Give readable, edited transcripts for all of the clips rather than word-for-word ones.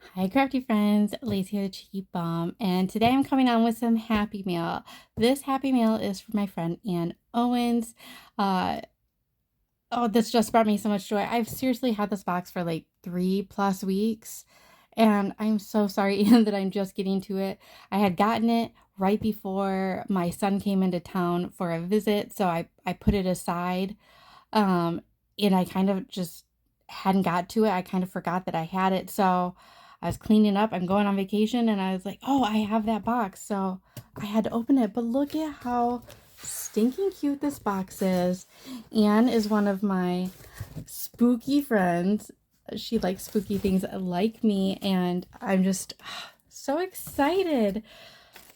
Hi, crafty friends. Lacey here, the Cheeky Bomb, and today I'm coming on with some Happy Meal. This Happy Meal is for my friend Ann Owens. Uh, oh, this just brought me so much joy. I've seriously had this box for like 3+ weeks, and I'm so sorry, Ann, that I'm just getting to it. I had gotten it right before my son came into town for a visit, so I put it aside, um, and I kind of just hadn't got to it. I kind of forgot that I had it. So I was cleaning up. I'm going on vacation and I was like, oh, I have that box. So I had to open it. But look at how stinking cute this box is. Anne is one of my spooky friends. She likes spooky things like me. And I'm just so excited.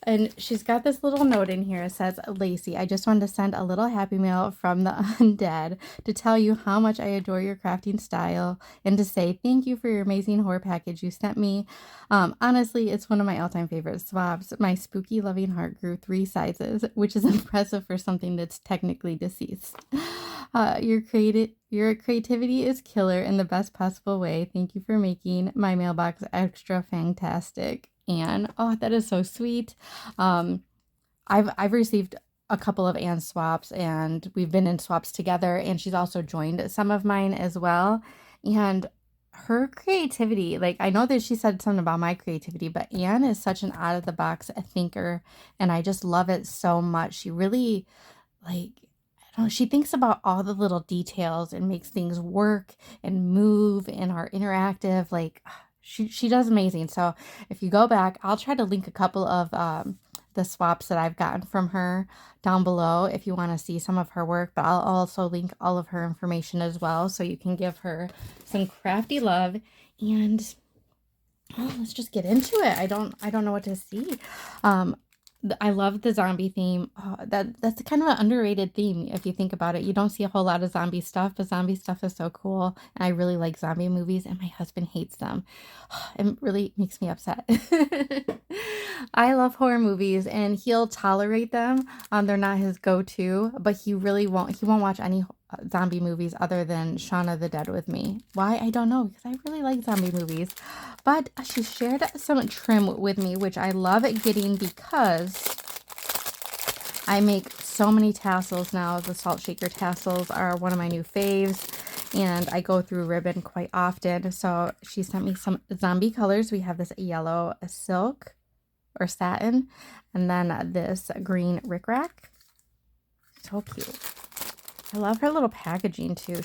And she's got this little note in here. It says, Lacey, I just wanted to send a little happy mail from the undead to tell you how much I adore your crafting style and to say thank you for your amazing horror package you sent me. Honestly, it's one of my all-time favorite swabs. My spooky loving heart grew 3 sizes, which is impressive for something that's technically deceased. Your creativity is killer in the best possible way. Thank you for making my mailbox extra fantastic. And oh, that is so sweet. Um, I've received a couple of Anne's swaps, and we've been in swaps together, and she's also joined some of mine as well. And her creativity, like I know that she said something about my creativity, but Anne is such an out of the box thinker, and I just love it so much. She really like I don't know, she thinks about all the little details and makes things work and move and are interactive. Like she does amazing. So if you go back, I'll try to link a couple of the swaps that I've gotten from her down below if you want to see some of her work, but I'll also link all of her information as well so you can give her some crafty love. And oh, let's just get into it. I don't know what to see. Um, I love the zombie theme. Oh, that's kind of an underrated theme if you think about it. You don't see a whole lot of zombie stuff, but zombie stuff is so cool. And I really like zombie movies, and my husband hates them. It really makes me upset. I love horror movies, and he'll tolerate them. They're not his go-to, but he won't watch any zombie movies other than Shaun of the Dead with me. Why? I don't know, because I really like zombie movies. But she shared some trim with me, which I love getting because I make so many tassels now. The salt shaker tassels are one of my new faves, and I go through ribbon quite often. So she sent me some zombie colors. We have this yellow silk or satin, and then this green rickrack. So cute. I love her little packaging too.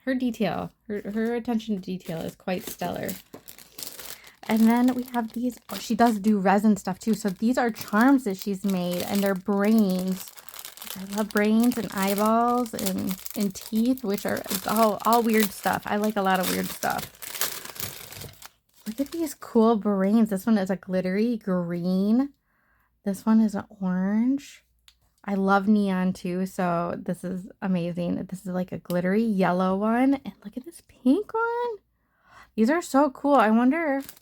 Her detail, her attention to detail is quite stellar. And then we have these. Oh, she does do resin stuff too. So these are charms that she's made, and they're brains. I love brains and eyeballs and teeth, which are all weird stuff. I like a lot of weird stuff. Look at these cool brains. This one is a glittery green. This one is an orange. I love neon too, so this is amazing. This is like a glittery yellow one. And look at this pink one. These are so cool. I wonder if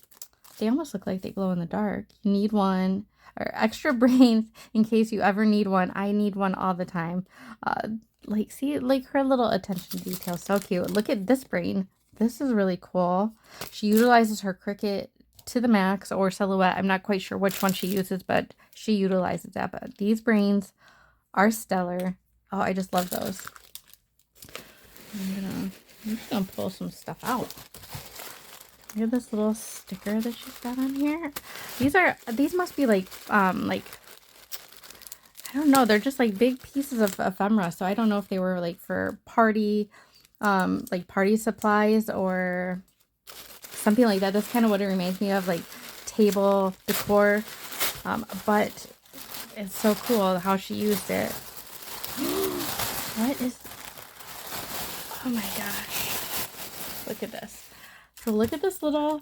they almost look like they glow in the dark. You need one or extra brains in case you ever need one. I need one all the time. Like, see, like her little attention to detail. So cute. Look at this brain. This is really cool. She utilizes her Cricut to the max, or Silhouette. I'm not quite sure which one she uses, but she utilizes that. But these brains are stellar. Oh, I just love those. I'm just gonna pull some stuff out. Look at this little sticker that she's got on here. These must be like I don't know, they're just like big pieces of ephemera. So I don't know if they were like for party like party supplies or something like that. That's kind of what it reminds me of, like table decor. But it's so cool how she used it. What is, oh my gosh. Look at this. So look at this little,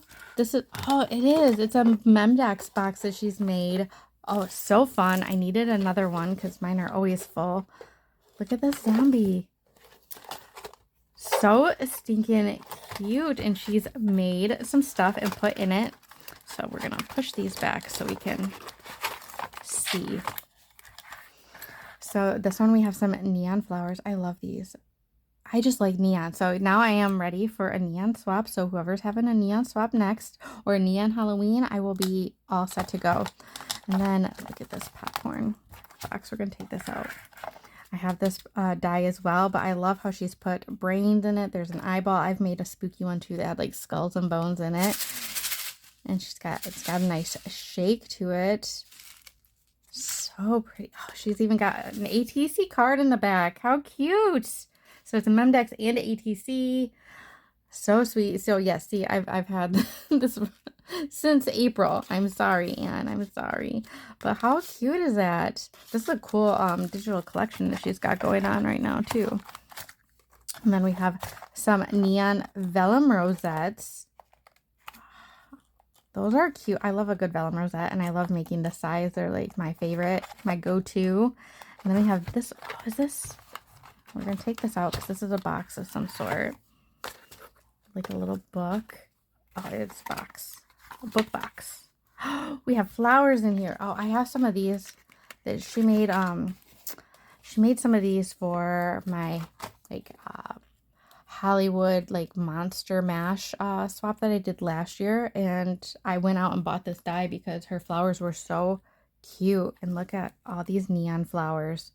oh, it is. It's a Memdax box that she's made. Oh, so fun. I needed another one because mine are always full. Look at this zombie. So stinking cute. And she's made some stuff and put in it. So we're going to push these back so we can see. So this one we have some neon flowers. I love these. I just like neon. So now I am ready for a neon swap. So whoever's having a neon swap next or a neon Halloween, I will be all set to go. And then look at this popcorn box. We're going to take this out. I have this die as well, but I love how she's put brains in it. There's an eyeball. I've made a spooky one too that had like skulls and bones in it. And it's got a nice shake to it. So pretty. Oh, she's even got an ATC card in the back. How cute. So it's a Memdex and an ATC. So sweet. So yes, see, I've had this since April. I'm sorry, Anne. I'm sorry. But how cute is that? This is a cool digital collection that she's got going on right now too. And then we have some neon vellum rosettes. Those are cute. I love a good vellum rosette, and I love making the size. They're like my favorite, my go-to. And then we have this. Oh, is this? We're going to take this out because this is a box of some sort. Like a little book. Oh, it's a box. A book box. We have flowers in here. Oh, I have some of these that she made. She made some of these for my like Hollywood like Monster Mash swap that I did last year, and I went out and bought this die because her flowers were so cute. And look at all these neon flowers.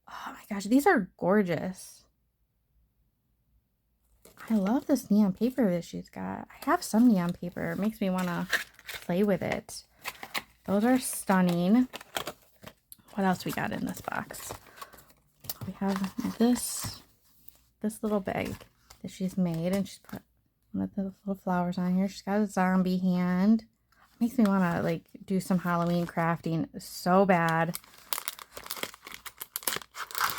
Oh my gosh, these are gorgeous. I love this neon paper that she's got. I have some neon paper. It makes me want to play with it. Those are stunning. What else we got in this box? We have this little bag that she's made, and she's put one of the little flowers on here. She's got a zombie hand. It makes me want to like do some Halloween crafting so bad.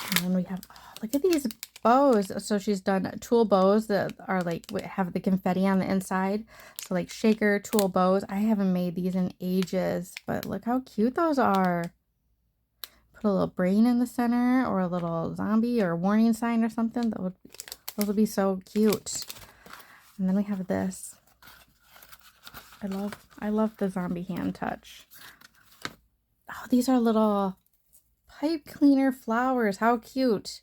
And then we have, oh, look at these bows. So she's done tulle bows that are like, have the confetti on the inside. So like shaker tulle bows. I haven't made these in ages, but look how cute those are. Put a little brain in the center, or a little zombie or a warning sign or something. Those would be so cute. And then we have this. I love the zombie hand touch. Oh, these are little pipe cleaner flowers. How cute.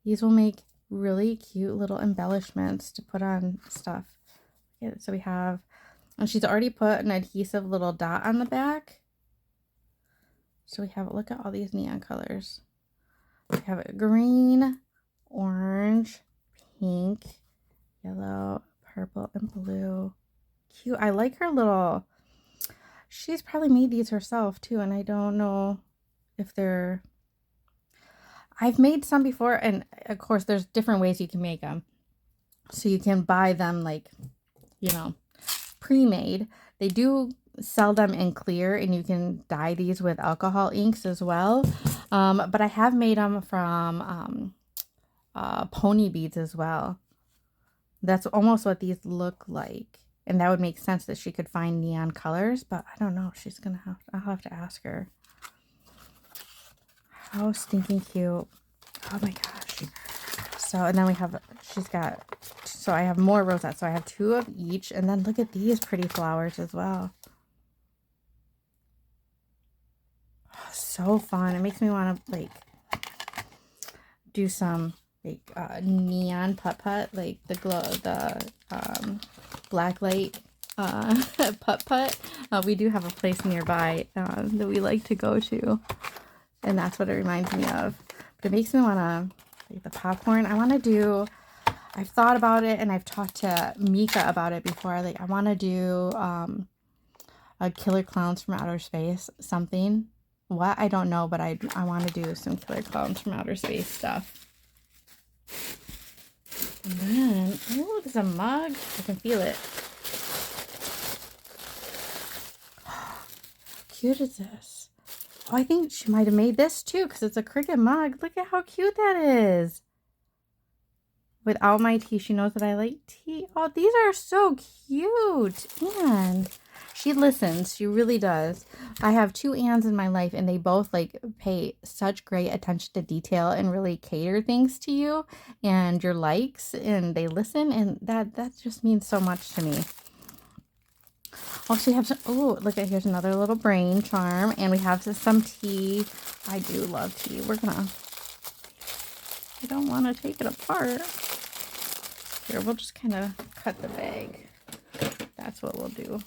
These will make really cute little embellishments to put on stuff. Yeah, so we have, and she's already put an adhesive little dot on the back. So we have, look at all these neon colors. We have a green, orange, pink, yellow, purple, and blue. Cute. I like her little, she's probably made these herself too, and I don't know if they're, I've made some before, and of course there's different ways you can make them. So you can buy them like, you know, pre-made. They do sell them in clear, and you can dye these with alcohol inks as well. But I have made them from pony beads as well. That's almost what these look like, and that would make sense that she could find neon colors, but I don't know. She's gonna have, I'll have to ask her. How stinking cute. Oh my gosh. So, and then we have, she's got, so I have more rosettes. So I have 2 of each, and then look at these pretty flowers as well. So fun. It makes me want to like do some like neon putt like the glow, the black light putt. We do have a place nearby that we like to go to, and that's what it reminds me of. But it makes me want to like the popcorn. I want to do, I've thought about it, and I've talked to Mika about it before. Like I want to do a Killer Clowns from Outer Space something. What? I don't know, but I want to do some Killer Clowns from Outer Space stuff. And then, oh, there's a mug. I can feel it. How cute is this? Oh, I think she might have made this too, because it's a Cricut mug. Look at how cute that is. Without my tea, she knows that I like tea. Oh, these are so cute. And she listens. She really does. I have 2 Anns in my life, and they both like pay such great attention to detail and really cater things to you and your likes, and they listen, and that just means so much to me. Also, we have some, oh, look at, here's another little brain charm, and we have some tea. I do love tea. We're gonna, I don't want to take it apart. Here, we'll just kind of cut the bag. That's what we'll do.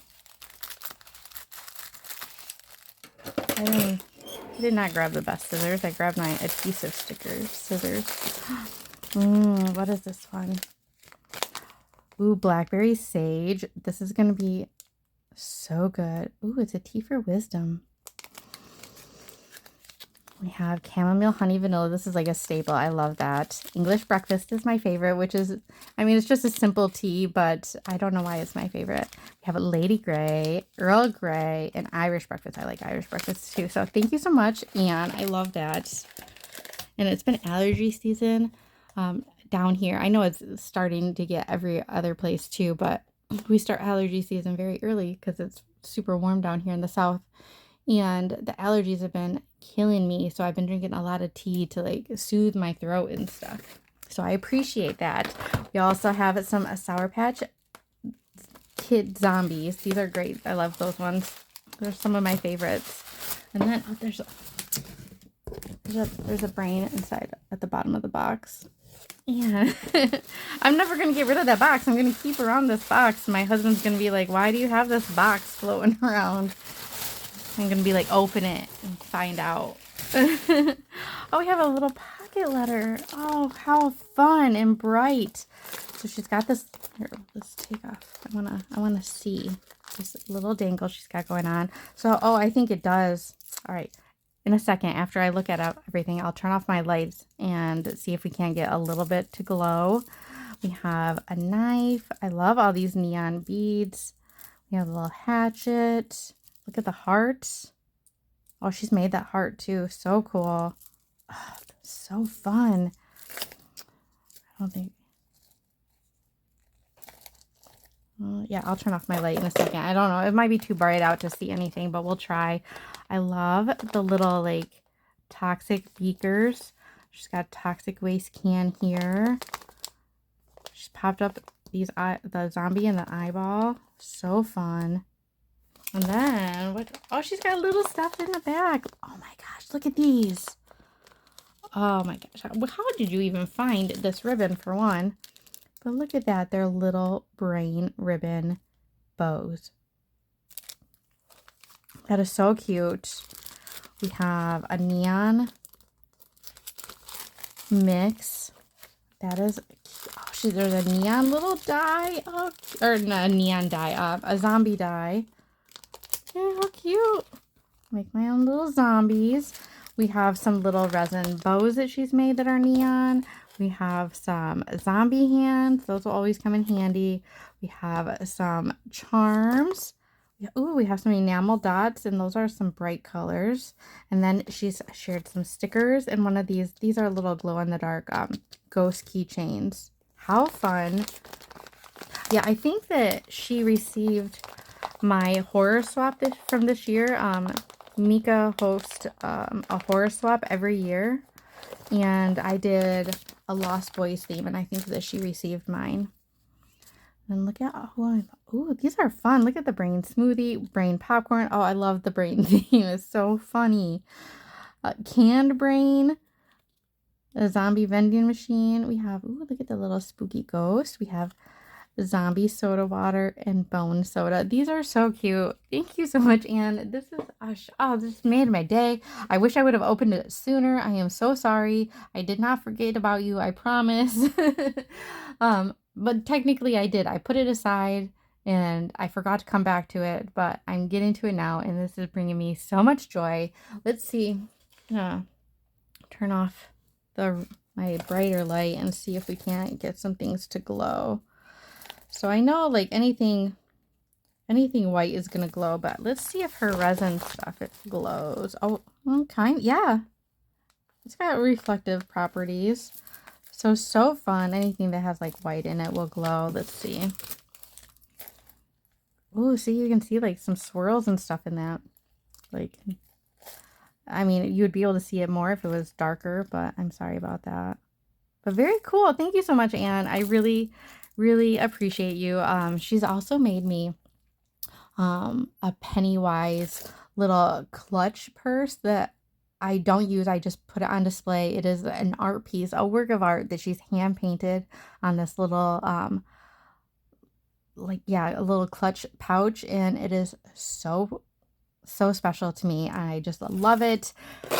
I did not grab the best scissors. I grabbed my adhesive scissors. What is this one? Ooh, blackberry sage. This is going to be so good. Ooh, it's a tea for wisdom. We have chamomile, honey, vanilla. This is like a staple. I love that. English breakfast is my favorite, which is, I mean, it's just a simple tea, but I don't know why it's my favorite. We have a Lady Grey, Earl Grey, and Irish breakfast. I like Irish breakfast too. So thank you so much, Anne. I love that. And it's been allergy season down here. I know it's starting to get every other place too, but we start allergy season very early because it's super warm down here in the south. And the allergies have been killing me, so I've been drinking a lot of tea to like soothe my throat and stuff. So I appreciate that. We also have some Sour Patch Kid zombies. These are great. I love those ones. They're some of my favorites. And then there's a brain inside at the bottom of the box. Yeah. I'm never going to get rid of that box. I'm going to keep around this box. My husband's going to be like, why do you have this box floating around? I'm going to be like, open it and find out. Oh, we have a little pocket letter. Oh, how fun and bright. So she's got this. Here, let's take off. I want to see this little dangle she's got going on. So, oh, I think it does. All right. In a second, after I look at everything, I'll turn off my lights and see if we can get a little bit to glow. We have a knife. I love all these neon beads. We have a little hatchet. Look at the heart. Oh, she's made that heart too. So cool. Oh, so fun. I don't think. Yeah, I'll turn off my light in a second. I don't know. It might be too bright out to see anything, but we'll try. I love the little like toxic beakers. She's got a toxic waste can here. She's popped up the zombie and the eyeball. So fun. And then, what? Oh, she's got little stuff in the back. Oh my gosh, look at these. Oh my gosh. How did you even find this ribbon, for one? But look at that. They're little brain ribbon bows. That is so cute. We have a neon mix. That is, oh, there's a neon little die. Oh, or not a neon die, a zombie die. Yeah, how cute. Make my own little zombies. We have some little resin bows that she's made that are neon. We have some zombie hands. Those will always come in handy. We have some charms. Ooh, we have some enamel dots, and those are some bright colors. And then she's shared some stickers, and one of these are little glow-in-the-dark ghost keychains. How fun. Yeah, I think that she received my horror swap from this year. Mika hosts a horror swap every year, and I did a Lost Boys theme, and I think that she received mine. And look at, ooh, these are fun. Look at the brain smoothie, brain popcorn. Oh, I love the brain theme. It's so funny. Canned brain, a zombie vending machine. We have, ooh, look at the little spooky ghost. We have zombie soda water and bone soda. These are so cute. Thank you so much, Anne. This is this made my day. I wish I would have opened it sooner. I am so sorry. I did not forget about you, I promise. But technically I did. I put it aside and I forgot to come back to it, but I'm getting to it now, and this is bringing me so much joy. Let's see. Turn off my brighter light and see if we can't get some things to glow. So I know like anything white is going to glow, but let's see if her resin stuff, it glows. Oh, yeah. It's got reflective properties. So fun. Anything that has like white in it will glow. Let's see. Oh, see, you can see like some swirls and stuff in that. Like, I mean, you would be able to see it more if it was darker, but I'm sorry about that. But very cool. Thank you so much, Anne. I really appreciate you. She's also made me a Pennywise little clutch purse that I don't use, I just put it on display. It is an art piece, a work of art that she's hand painted on this little like, yeah, a little clutch pouch, and it is so special to me. I just love it.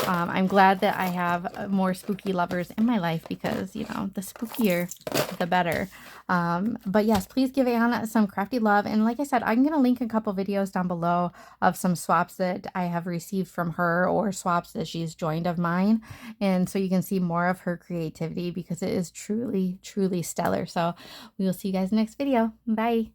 I'm glad that I have more spooky lovers in my life because, you know, the spookier, the better. But yes, please give Anne some crafty love. And like I said, I'm going to link a couple videos down below of some swaps that I have received from her or swaps that she's joined of mine. And so you can see more of her creativity because it is truly, truly stellar. So we will see you guys next video. Bye.